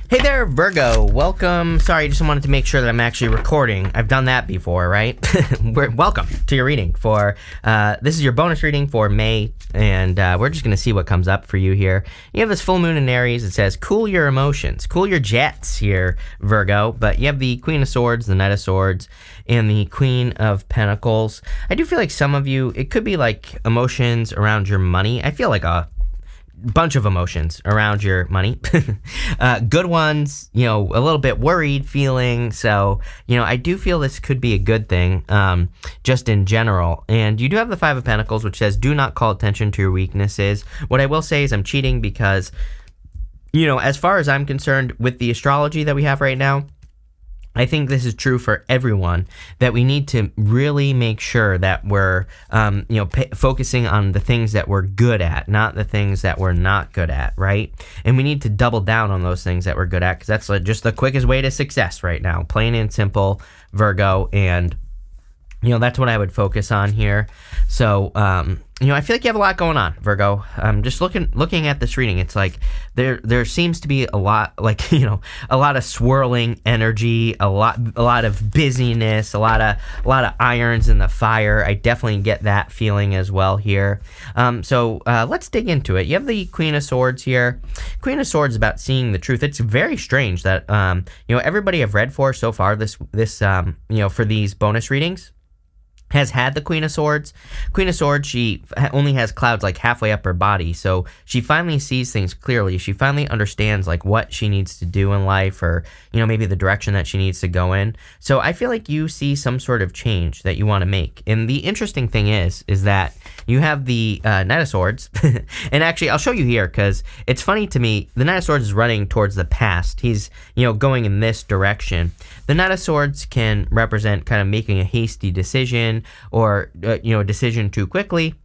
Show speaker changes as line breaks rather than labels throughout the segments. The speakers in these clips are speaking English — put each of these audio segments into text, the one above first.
Hey there, Virgo. Welcome. Sorry, just wanted to make sure that I'm actually recording. I've done that before, right? Welcome to your reading for, this is your bonus reading for May, and we're just going to see what comes up for you here. You have this full moon in Aries. It says, cool your emotions, cool your jets here, Virgo. But you have the Queen of Swords, the Knight of Swords, and the Queen of Pentacles. I do feel like some of you, it could be like emotions around your money. I feel like a bunch of emotions around your money. Good ones, a little bit worried feeling. So, I do feel this could be a good thing, just in general. And you do have the Five of Pentacles, which says, do not call attention to your weaknesses. What I will say is I'm cheating because, as far as I'm concerned with the astrology that we have right now, I think this is true for everyone, that we need to really make sure that we're, focusing on the things that we're good at, not the things that we're not good at, right? And we need to double down on those things that we're good at, because that's just the quickest way to success right now, plain and simple, Virgo. And that's what I would focus on here. So, I feel like you have a lot going on, Virgo. Just looking at this reading, it's like there seems to be a lot, a lot of swirling energy, a lot of busyness, a lot of irons in the fire. I definitely get that feeling as well here. So let's dig into it. You have the Queen of Swords here. Queen of Swords is about seeing the truth. It's very strange that everybody I've read for so far this for these bonus readings has had the Queen of Swords. Queen of Swords, she only has clouds like halfway up her body, so she finally sees things clearly. She finally understands what she needs to do in life, or maybe the direction that she needs to go in. So I feel like you see some sort of change that you want to make. And the interesting thing is that you have the Knight of Swords, and actually I'll show you here because it's funny to me. The Knight of Swords is running towards the past. He's going in this direction. The Knight of Swords can represent kind of making a hasty decision, or a decision too quickly,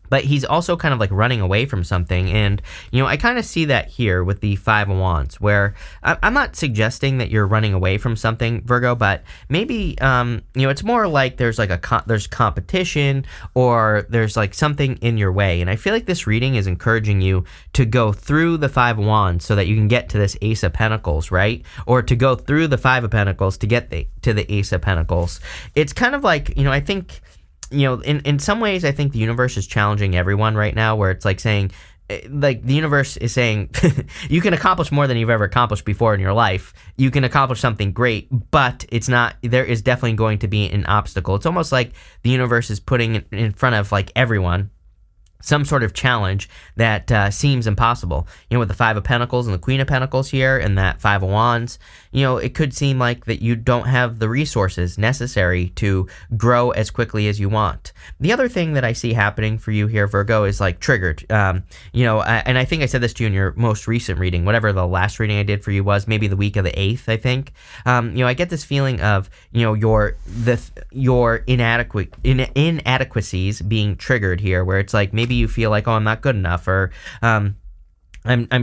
but he's also kind of running away from something. And I kind of see that here with the Five of Wands, where I'm not suggesting that you're running away from something, Virgo, but maybe it's more like there's there's competition, or there's something in your way. And I feel like this reading is encouraging you to go through the Five of Wands so that you can get to this Ace of Pentacles, right? Or to go through the Five of Pentacles to get to the Ace of Pentacles. It's kind of I think in some ways, I think the universe is challenging everyone right now, where it's saying, the universe is saying, you can accomplish more than you've ever accomplished before in your life. You can accomplish something great, but there is definitely going to be an obstacle. It's almost like the universe is putting in front of everyone some sort of challenge that seems impossible. With the Five of Pentacles and the Queen of Pentacles here, and that Five of Wands, it could seem like that you don't have the resources necessary to grow as quickly as you want. The other thing that I see happening for you here, Virgo, is triggered. And I think I said this to you in your most recent reading, whatever the last reading I did for you was, maybe the week of the 8th, I think. I get this feeling of, your inadequacies being triggered here, where it's maybe you feel oh, I'm not good enough, or I'm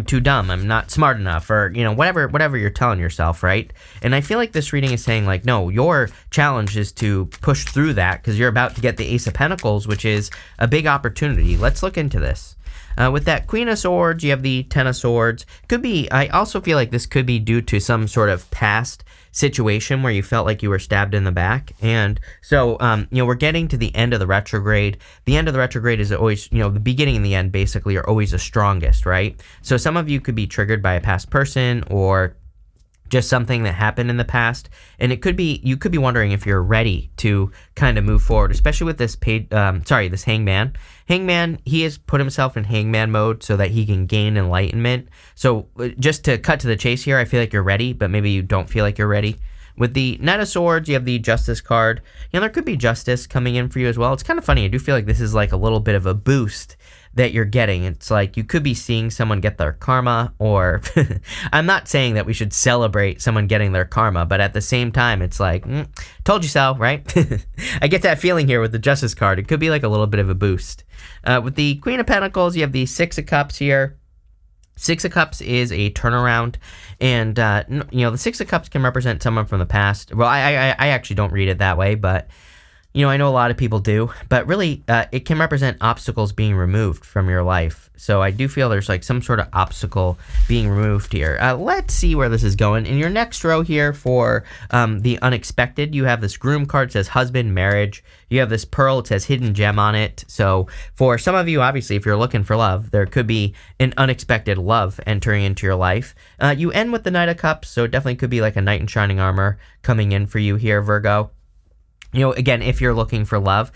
too dumb, I'm not smart enough, or whatever you're telling yourself, right? And I feel like this reading is saying no, your challenge is to push through that, because you're about to get the Ace of Pentacles, which is a big opportunity. Let's look into this. With that Queen of Swords, you have the Ten of Swords. I also feel like this could be due to some sort of past situation where you felt like you were stabbed in the back. And so, we're getting to the end of the retrograde. The end of the retrograde is always, the beginning and the end basically are always the strongest, right? So some of you could be triggered by a past person, or just something that happened in the past, and you could be wondering if you're ready to kind of move forward, especially with this this Hangman. Hangman, he has put himself in Hangman mode so that he can gain enlightenment. So just to cut to the chase here, I feel like you're ready, but maybe you don't feel like you're ready. With the Knight of Swords, you have the Justice card. There could be justice coming in for you as well. It's kind of funny. I do feel like this is a little bit of a boost that you're getting. It's you could be seeing someone get their karma, or I'm not saying that we should celebrate someone getting their karma, but at the same time, it's told you so, right? I get that feeling here with the Justice card. It could be a little bit of a boost. With the Queen of Pentacles, you have the Six of Cups here. Six of Cups is a turnaround, and the Six of Cups can represent someone from the past. Well, I actually don't read it that way, but I know a lot of people do, but really, it can represent obstacles being removed from your life. So I do feel there's like some sort of obstacle being removed here. Let's see where this is going. In your next row here for the unexpected, you have this groom card that says husband, marriage. You have this pearl, it says hidden gem on it. So for some of you, obviously, if you're looking for love, there could be an unexpected love entering into your life. You end with the Knight of Cups, so it definitely could be like a knight in shining armor coming in for you here, Virgo. Again, if you're looking for love,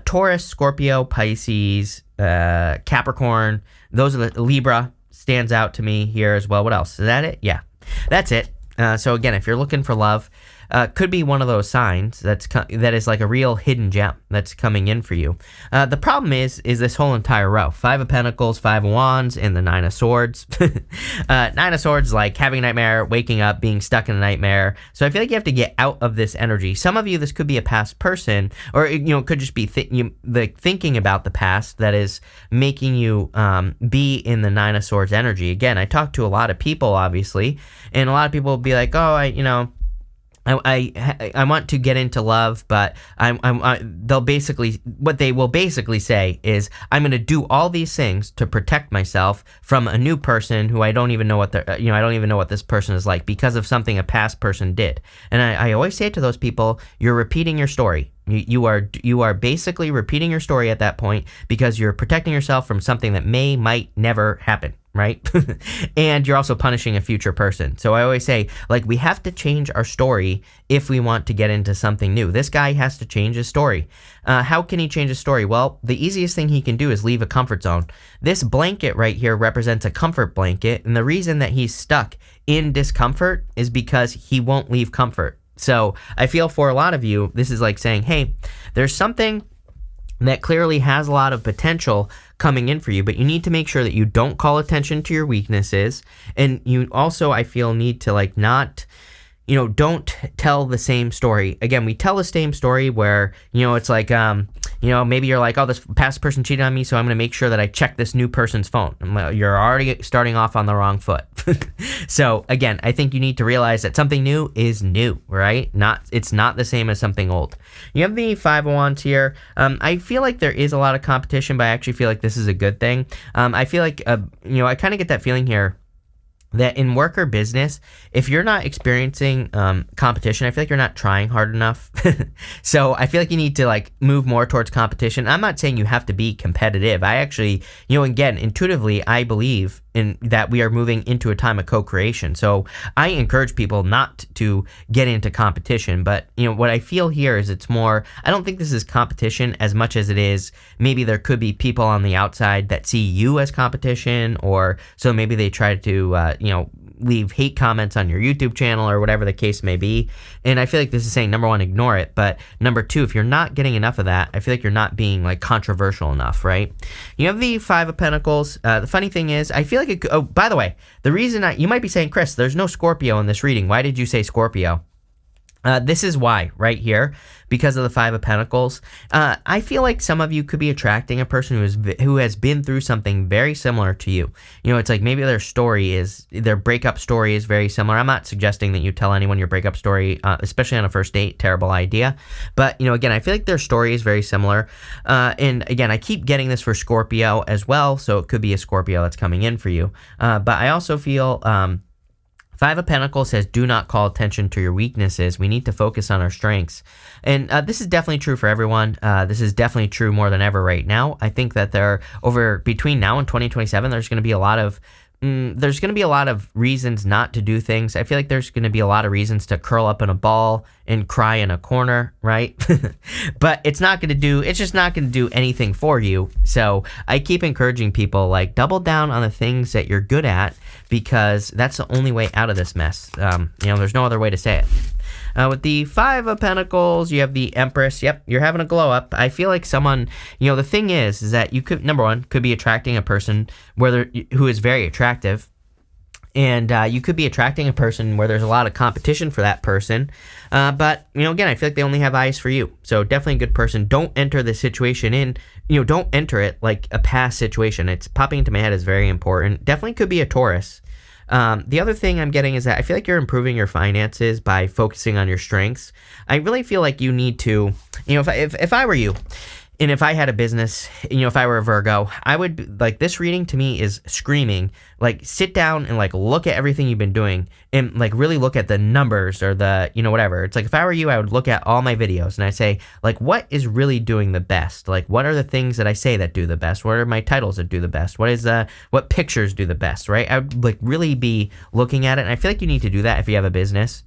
Taurus, Scorpio, Pisces, Capricorn, those are the Libra stands out to me here as well. What else? Is that it? Yeah, that's it. So again, if you're looking for love, could be one of those signs that is like a real hidden gem that's coming in for you. The problem is this whole entire row: 5 of Pentacles, 5 of Wands, and the 9 of Swords. 9 of Swords, like having a nightmare, waking up, being stuck in a nightmare. So I feel like you have to get out of this energy. Some of you, this could be a past person, or it could just be the thinking about the past that is making you be in the 9 of Swords energy. Again, I talk to a lot of people, obviously, and a lot of people will be like, oh, I want to get into love, but what they will basically say is, I'm going to do all these things to protect myself from a new person who I don't even know what I don't even know what this person is like because of something a past person did. And I always say to those people, you're repeating your story. You are basically repeating your story at that point because you're protecting yourself from something that might never happen. Right? And you're also punishing a future person. So I always say, like, we have to change our story if we want to get into something new. This guy has to change his story. How can he change his story? Well, the easiest thing he can do is leave a comfort zone. This blanket right here represents a comfort blanket, and the reason that he's stuck in discomfort is because he won't leave comfort. So I feel for a lot of you, this is like saying, hey, there's something that clearly has a lot of potential coming in for you, but you need to make sure that you don't call attention to your weaknesses, and you also, I feel, need to like not, don't tell the same story. Again, we tell the same story where, it's like, maybe you're like, oh, this past person cheated on me, so I'm going to make sure that I check this new person's phone. You're already starting off on the wrong foot. So again, I think you need to realize that something new is new, right? It's not the same as something old. You have the 5 of Wands here. I feel like there is a lot of competition, but I actually feel like this is a good thing. I feel like, I kind of get that feeling here that in work or business, if you're not experiencing competition, I feel like you're not trying hard enough. So I feel like you need to like move more towards competition. I'm not saying you have to be competitive. I actually, again, intuitively, I believe in that we are moving into a time of co-creation. So I encourage people not to get into competition. But, what I feel here is it's more, I don't think this is competition as much as it is, maybe there could be people on the outside that see you as competition, or so maybe they try to, leave hate comments on your YouTube channel or whatever the case may be. And I feel like this is saying, number one, ignore it. But number two, if you're not getting enough of that, I feel like you're not being like controversial enough, right? You have the 5 of Pentacles. The funny thing is, I feel like oh, by the way, the reason you might be saying, Chris, there's no Scorpio in this reading. Why did you say Scorpio? This is why, right here, because of the 5 of Pentacles. I feel like some of you could be attracting a person who has been through something very similar to you. It's like maybe their breakup story is very similar. I'm not suggesting that you tell anyone your breakup story, especially on a first date. Terrible idea. But, again, I feel like their story is very similar. And again, I keep getting this for Scorpio as well, so it could be a Scorpio that's coming in for you. But I also feel 5 of Pentacles says, do not call attention to your weaknesses. We need to focus on our strengths. And this is definitely true for everyone. This is definitely true more than ever right now. I think that between now and 2027, there's going to be a lot of reasons not to do things. I feel like there's going to be a lot of reasons to curl up in a ball and cry in a corner, right? But it's just not going to do anything for you. So I keep encouraging people, like, double down on the things that you're good at, because that's the only way out of this mess. There's no other way to say it. With the 5 of Pentacles, you have the Empress. Yep, you're having a glow up. I feel like someone, the thing is that you could, number one, could be attracting a person who is very attractive. And you could be attracting a person where there's a lot of competition for that person. But, again, I feel like they only have eyes for you. So definitely a good person. Don't enter the situation don't enter it like a past situation. It's popping into my head is very important. Definitely could be a Taurus. The other thing I'm getting is that I feel like you're improving your finances by focusing on your strengths. I really feel like you need to, if I were you, and if I had a business, if I were a Virgo, I would, like, this reading to me is screaming, like, sit down and, like, look at everything you've been doing and, like, really look at the numbers or the, whatever. It's like, if I were you, I would look at all my videos and I say, like, what is really doing the best? Like, what are the things that I say that do the best? What are my titles that do the best? What pictures do the best, right? I would, like, really be looking at it. And I feel like you need to do that if you have a business.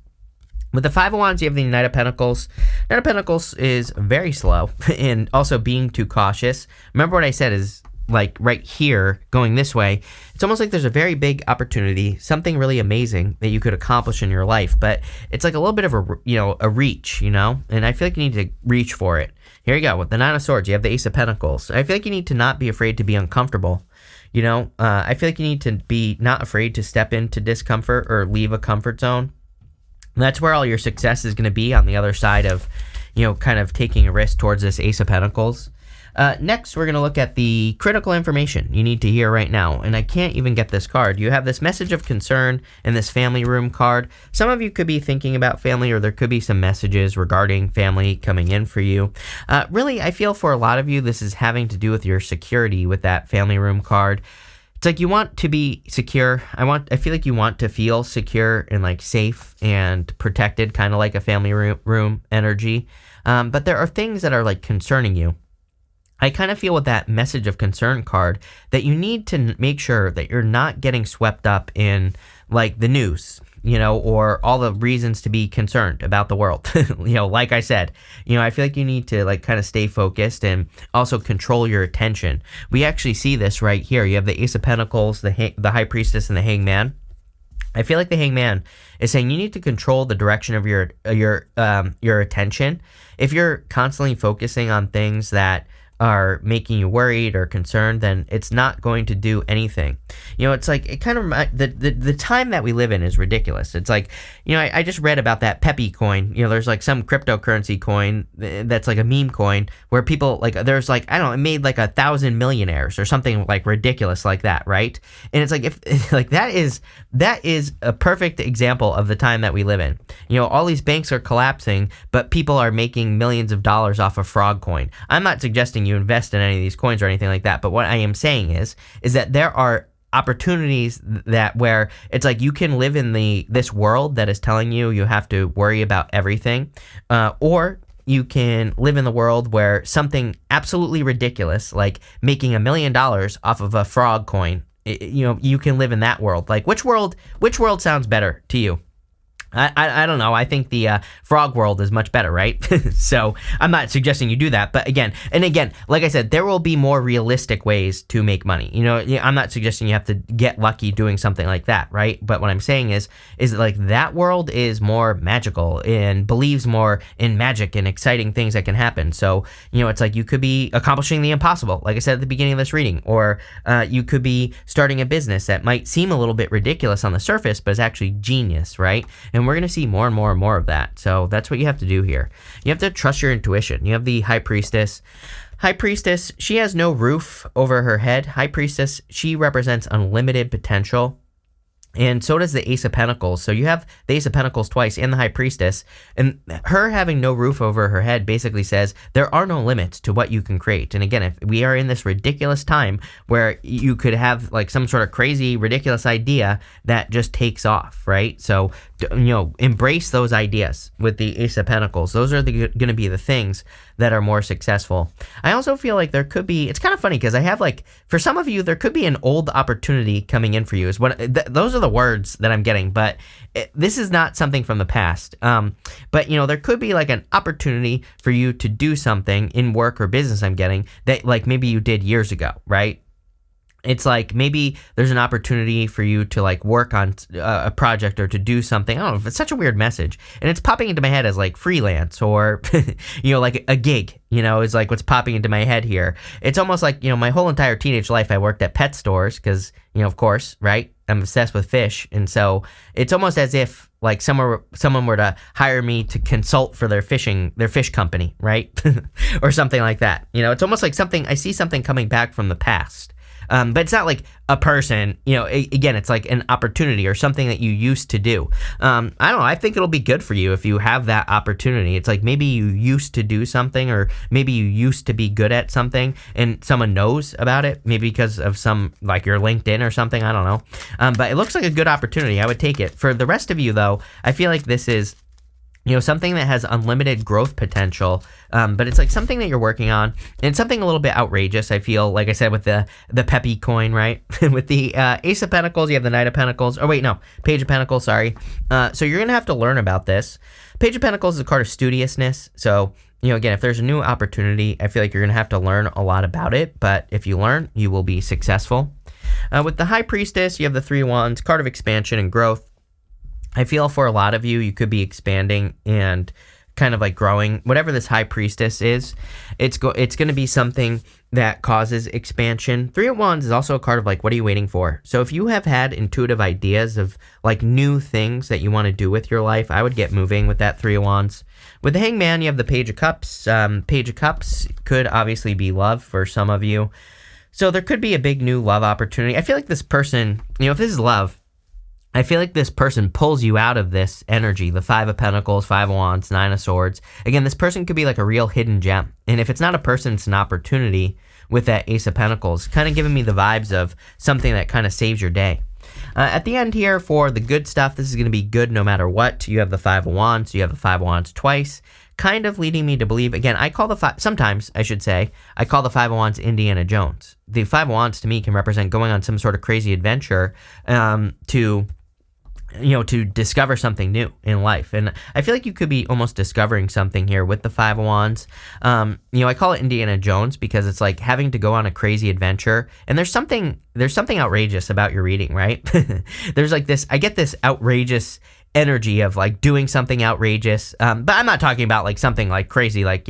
With the Five of Wands, you have the Knight of Pentacles. Knight of Pentacles is very slow and also being too cautious. Remember what I said is, like, right here, going this way, it's almost like there's a very big opportunity, something really amazing that you could accomplish in your life, but it's like a little bit of a reach, and I feel like you need to reach for it. Here you go. With the Nine of Swords, you have the Ace of Pentacles. I feel like you need to not be afraid to be uncomfortable. I feel like you need to be not afraid to step into discomfort or leave a comfort zone. That's where all your success is going to be, on the other side of, kind of taking a risk towards this Ace of Pentacles. Next, we're going to look at the critical information you need to hear right now. And I can't even get this card. You have this message of concern and this family room card. Some of you could be thinking about family, or there could be some messages regarding family coming in for you. Really, I feel for a lot of you, this is having to do with your security with that family room card. It's like you want to be secure. I feel like you want to feel secure and, like, safe and protected, kind of like a family room energy. But there are things that are, like, concerning you. I kind of feel with that message of concern card that you need to make sure that you're not getting swept up in, like, the news, or all the reasons to be concerned about the world. Like I said, I feel like you need to, like, kind of stay focused and also control your attention. We actually see this right here. You have the Ace of Pentacles, the High Priestess, and the Hangman. I feel like the Hangman is saying you need to control the direction of your attention. If you're constantly focusing on things that are making you worried or concerned, then it's not going to do anything. It's like, it kind of, the time that we live in is ridiculous. It's like, I just read about that Pepe coin. There's, like, some cryptocurrency coin that's like a meme coin where people, like, there's, like, I don't know, it made like 1,000 millionaires or something, like, ridiculous like that, right? And it's like, if like that is a perfect example of the time that we live in. All these banks are collapsing, but people are making millions of dollars off of frog coin. I'm not suggesting you invest in any of these coins or anything like that, but what I am saying is that there are opportunities that where it's like you can live in this world that is telling you have to worry about everything, or you can live in the world where something absolutely ridiculous, like making $1 million off of a frog coin, you can live in that world. Like, which world sounds better to you? I don't know. I think the frog world is much better, right? So I'm not suggesting you do that. But again, like I said, there will be more realistic ways to make money. I'm not suggesting you have to get lucky doing something like that, right? But what I'm saying is that, like, that world is more magical and believes more in magic and exciting things that can happen. So, it's like you could be accomplishing the impossible, like I said at the beginning of this reading, or you could be starting a business that might seem a little bit ridiculous on the surface, but is actually genius, right? And we're going to see more and more and more of that. So that's what you have to do here. You have to trust your intuition. You have the High Priestess. High Priestess, she has no roof over her head. High Priestess, she represents unlimited potential. And so does the Ace of Pentacles. So you have the Ace of Pentacles twice and the High Priestess. And her having no roof over her head basically says there are no limits to what you can create. And again, if we are in this ridiculous time where you could have, like, some sort of crazy, ridiculous idea that just takes off, right? So, embrace those ideas with the Ace of Pentacles. Those are going to be the things that are more successful. I also feel like there could be, it's kind of funny because I have, like, for some of you, there could be an old opportunity coming in for you. Those are the words that I'm getting, but this is not something from the past. But there could be, like, an opportunity for you to do something in work or business, I'm getting, that, like, maybe you did years ago, right? It's like maybe there's an opportunity for you to, like, work on a project or to do something. I don't know, it's such a weird message. And it's popping into my head as, like, freelance or, like a gig, is like what's popping into my head here. It's almost like, my whole entire teenage life I worked at pet stores because, of course, right? I'm obsessed with fish. And so it's almost as if, like, someone were to hire me to consult for their fish company, right? Or something like that. It's almost like I see something coming back from the past. But it's not like a person, again, it's like an opportunity or something that you used to do. I don't know. I think it'll be good for you if you have that opportunity. It's like maybe you used to do something, or maybe you used to be good at something and someone knows about it, maybe because of like your LinkedIn or something. I don't know. But it looks like a good opportunity. I would take it. For the rest of you, though, I feel like this is something that has unlimited growth potential, but it's like something that you're working on, and something a little bit outrageous. I feel, like I said, with the Peppy coin, right? With the Ace of Pentacles, you have the Knight of Pentacles. Oh, wait, no, Page of Pentacles, sorry. So you're going to have to learn about this. Page of Pentacles is a card of studiousness. So, again, if there's a new opportunity, I feel like you're going to have to learn a lot about it, but if you learn, you will be successful. With the High Priestess, you have the Three of Wands, card of expansion and growth. I feel for a lot of you, you could be expanding and kind of like growing. Whatever this High Priestess is, it's going to be something that causes expansion. Three of Wands is also a card of like, what are you waiting for? So if you have had intuitive ideas of like new things that you want to do with your life, I would get moving with that Three of Wands. With the Hangman, you have the Page of Cups. Page of Cups could obviously be love for some of you. So there could be a big new love opportunity. I feel like this person, if this is love, I feel like this person pulls you out of this energy, the Five of Pentacles, Five of Wands, Nine of Swords. Again, this person could be like a real hidden gem. And if it's not a person, it's an opportunity with that Ace of Pentacles, kind of giving me the vibes of something that kind of saves your day. At the end here, for the good stuff, this is going to be good no matter what. You have the Five of Wands, you have the Five of Wands twice, kind of leading me to believe, again, I call sometimes I should say, I call the Five of Wands Indiana Jones. The Five of Wands to me can represent going on some sort of crazy adventure to discover something new in life. And I feel like you could be almost discovering something here with the Five of Wands. I call it Indiana Jones because it's like having to go on a crazy adventure. And there's something outrageous about your reading, right? There's like this, I get this outrageous energy of like doing something outrageous, but I'm not talking about like something like crazy, like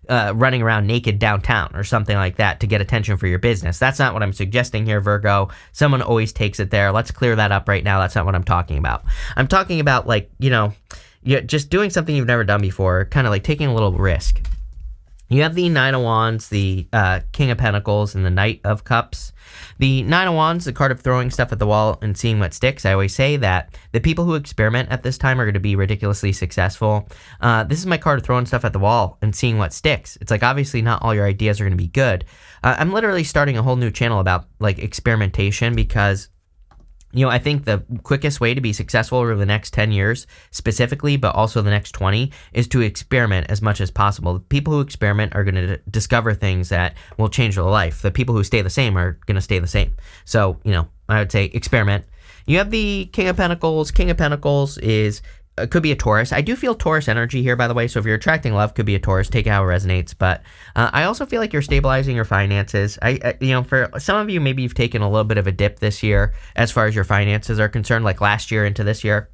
running around naked downtown or something like that to get attention for your business. That's not what I'm suggesting here, Virgo. Someone always takes it there. Let's clear that up right now. That's not what I'm talking about. I'm talking about like just doing something you've never done before, kind of like taking a little risk. You have the Nine of Wands, the King of Pentacles, and the Knight of Cups. The Nine of Wands, the card of throwing stuff at the wall and seeing what sticks. I always say that the people who experiment at this time are going to be ridiculously successful. This is my card of throwing stuff at the wall and seeing what sticks. It's like, obviously not all your ideas are going to be good. I'm literally starting a whole new channel about like experimentation because I think the quickest way to be successful over the next 10 years specifically, but also the next 20, is to experiment as much as possible. The people who experiment are going to discover things that will change their life. The people who stay the same are going to stay the same. So, I would say experiment. You have the King of Pentacles. King of Pentacles could be a Taurus. I do feel Taurus energy here, by the way. So if you're attracting love, could be a Taurus. Take it how it resonates. But I also feel like you're stabilizing your finances. For some of you, maybe you've taken a little bit of a dip this year as far as your finances are concerned, like last year into this year.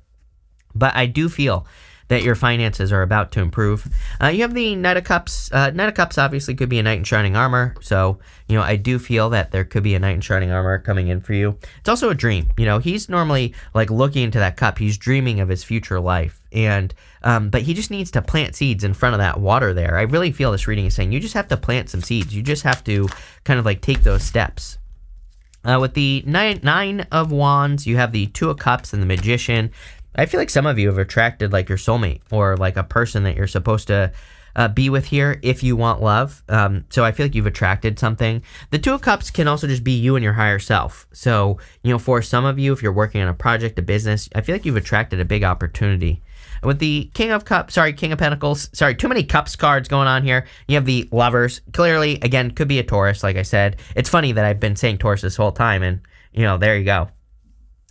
But I do feel that your finances are about to improve. You have the Knight of Cups. Knight of Cups obviously could be a knight in shining armor. So, I do feel that there could be a knight in shining armor coming in for you. It's also a dream. He's normally like looking into that cup. He's dreaming of his future life. And, but he just needs to plant seeds in front of that water there. I really feel this reading is saying you just have to plant some seeds. You just have to kind of like take those steps. With the Nine of Wands, you have the Two of Cups and the Magician. I feel like some of you have attracted like your soulmate or like a person that you're supposed to be with here if you want love. So I feel like you've attracted something. The Two of Cups can also just be you and your higher self. So, for some of you, if you're working on a project, a business, I feel like you've attracted a big opportunity. With the King of Pentacles, too many Cups cards going on here. You have the Lovers. Clearly, again, could be a Taurus, like I said. It's funny that I've been saying Taurus this whole time, and, there you go.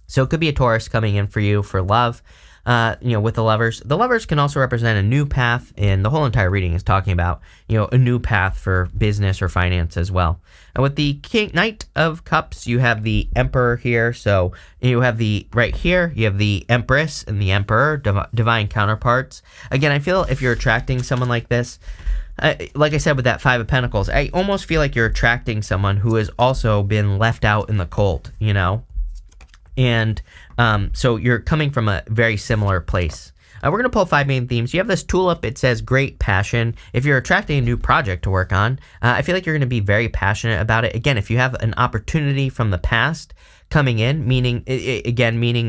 So it could be a Taurus coming in for you for love, with the Lovers. The Lovers can also represent a new path, and the whole entire reading is talking about, a new path for business or finance as well. And with the Knight of Cups, you have the Emperor here. So you have right here, you have the Empress and the Emperor, divine counterparts. Again, I feel if you're attracting someone like this, like I said with that Five of Pentacles, I almost feel like you're attracting someone who has also been left out in the cold, And So you're coming from a very similar place. We're going to pull 5 main themes. You have this tulip. It says great passion. If you're attracting a new project to work on, I feel like you're going to be very passionate about it. Again, if you have an opportunity from the past coming in, meaning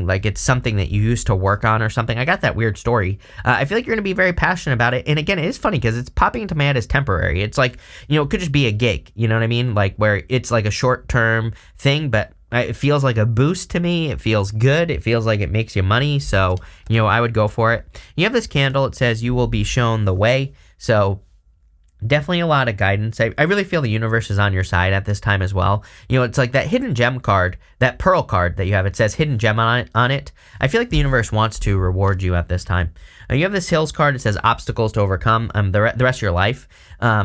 like it's something that you used to work on or something. I got that weird story. I feel like you're going to be very passionate about it. And again, it is funny because it's popping into my head as temporary. It's like, it could just be a gig, you know what I mean? Like where it's like a short-term thing, but it feels like a boost to me. It feels good. It feels like it makes you money. So, I would go for it. You have this candle. It says you will be shown the way. So definitely a lot of guidance. I really feel the universe is on your side at this time as well. It's like that hidden gem card, that pearl card that you have. It says hidden gem on it. I feel like the universe wants to reward you at this time. You have this hills card. It says obstacles to overcome the rest of your life.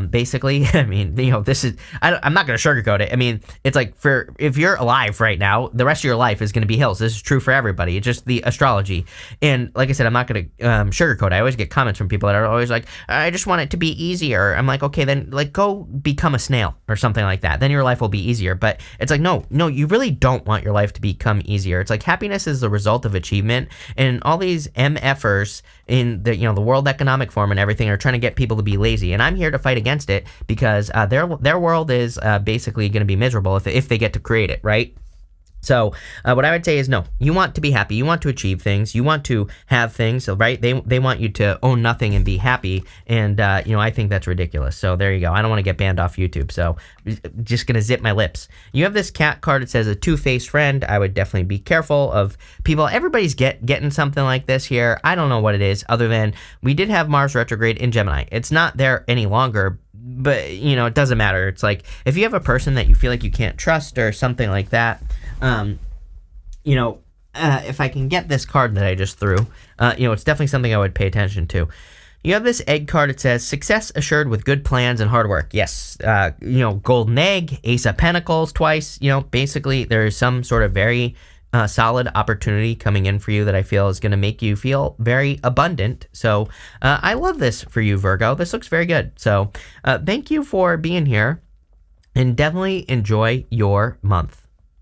Basically, I mean, this is, I'm not going to sugarcoat it. I mean, it's like if you're alive right now, the rest of your life is going to be hills. This is true for everybody. It's just the astrology. And like I said, I'm not going to sugarcoat it. I always get comments from people that are always like, I just want it to be easier. I'm like, okay, then like go become a snail or something like that. Then your life will be easier. But it's like, no, you really don't want your life to become easier. It's like happiness is the result of achievement, and all these MFers in the the World Economic Forum and everything are trying to get people to be lazy, and I'm here to fight against it because their world is basically going to be miserable if they get to create it, right? So what I would say is no, you want to be happy. You want to achieve things. You want to have things, right? They want you to own nothing and be happy. And, I think that's ridiculous. So there you go. I don't want to get banned off YouTube. So just going to zip my lips. You have this cat card. It says a two-faced friend. I would definitely be careful of people. Everybody's getting something like this here. I don't know what it is other than we did have Mars retrograde in Gemini. It's not there any longer. But, it doesn't matter. It's like if you have a person that you feel like you can't trust or something like that, if I can get this card that I just threw, it's definitely something I would pay attention to. You have this egg card. It says success assured with good plans and hard work. Yes. Golden egg, Ace of Pentacles twice. Basically there's some sort of very solid opportunity coming in for you that I feel is going to make you feel very abundant. So I love this for you, Virgo. This looks very good. So thank you for being here, and definitely enjoy your month.